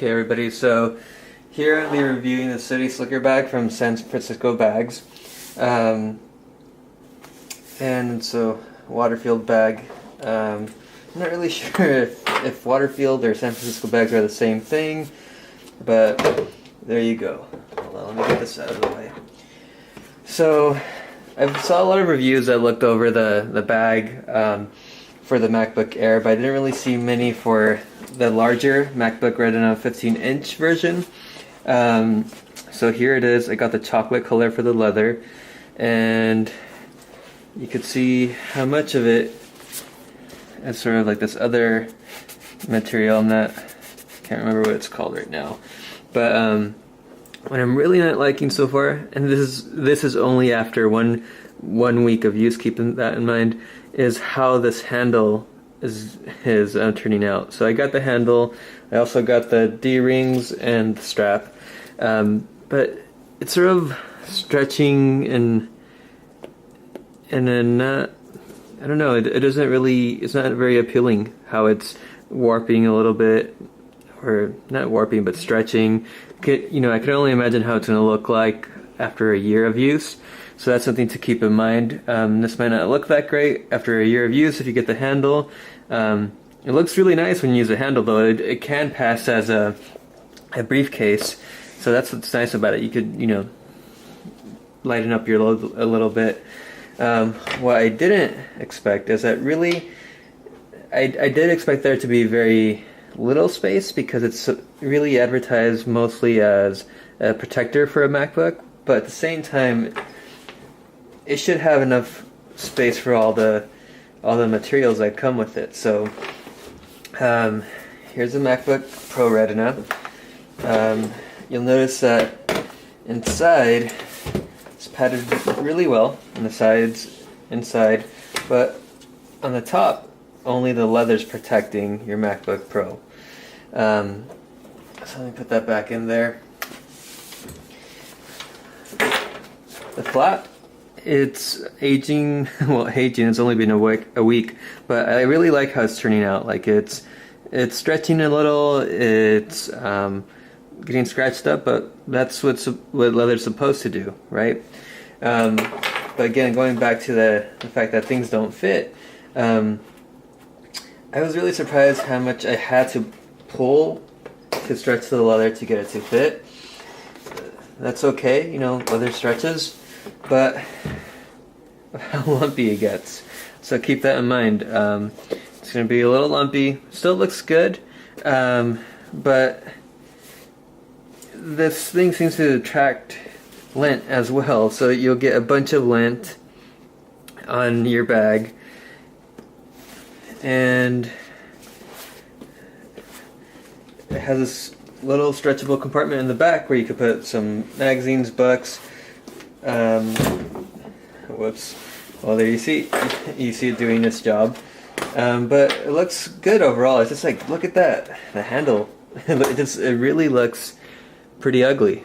Okay everybody, so here I'll be reviewing the City Slicker bag from San Francisco Bags. And it's a Waterfield bag. I'm not really sure if Waterfield or San Francisco bags are the same thing, but there you go. Hold on, let me get this out of the way. So I saw a lot of reviews that looked over the bag for the MacBook Air, but I didn't really see many for the larger MacBook Retina 15-inch version. So here it is. I got the chocolate color for the leather, and you could see how much of it is sort of like this other material. Can't remember what it's called right now, but what I'm really not liking so far, and this is only after one week of use, keeping that in mind, is how this handle is turning out. So I got the handle, I also got the D-rings and the strap, but it's sort of stretching and then not, I don't know, it doesn't really, it's not very appealing how it's warping a little bit, or not warping but stretching. You know, I can only imagine how it's going to look like after a year of use. So that's something to keep in mind. This might not look that great after a year of use if you get the handle. It looks really nice when you use the handle, though. It can pass as a briefcase, so that's what's nice about it. You could, you know, lighten up your load a little bit. What I didn't expect is that really, I did expect there to be very little space, because it's really advertised mostly as a protector for a MacBook, but at the same time it should have enough space for all the materials that come with it. So here's a MacBook Pro Retina. You'll notice that inside it's padded really well on the sides, inside, but on the top only the leather's protecting your MacBook Pro. So let me put that back in there. The flap, it's aging, well, aging, it's only been a week, but I really like how it's turning out. Like it's stretching a little, it's getting scratched up, but that's what leather's supposed to do, right? But again, going back to the fact that things don't fit, I was really surprised how much I had to pull to stretch the leather to get it to fit. That's okay, you know, leather stretches, but how lumpy it gets. So keep that in mind. It's going to be a little lumpy. Still looks good, but this thing seems to attract lint as well, so you'll get a bunch of lint on your bag. And it has this little stretchable compartment in the back where you could put some magazines, books. Whoops. Well, there you see it doing its job. But it looks good overall. It's just like, look at that, the handle. It really looks pretty ugly.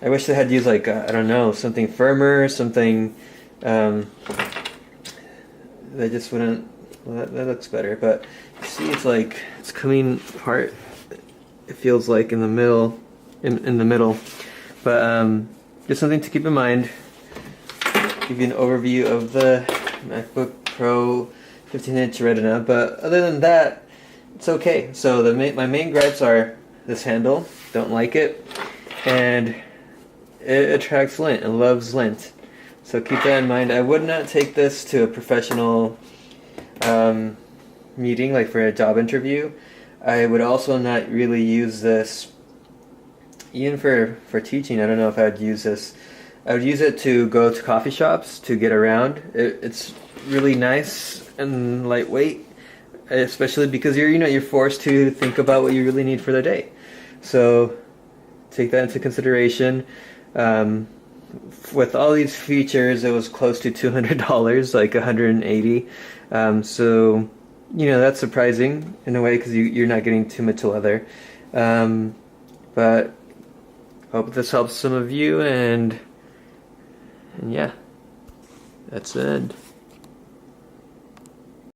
I wish they had used, like, I don't know, something firmer, something that just wouldn't. Well, that looks better, but you see it's coming apart. It feels like in the middle, in the middle. But just something to keep in mind. Give you an overview of the MacBook Pro 15-inch Retina, but other than that, it's okay. So my main gripes are this handle, don't like it, and it attracts lint and loves lint. So keep that in mind. I would not take this to a professional meeting, like for a job interview. I would also not really use this even for teaching. I don't know if I would use this. I would use it to go to coffee shops to get around. It's really nice and lightweight, especially because you're forced to think about what you really need for the day. So take that into consideration. With all these features, it was close to $200, like $180. So, you know, that's surprising in a way, because you're not getting too much leather. But hope this helps some of you, and yeah, that's the end.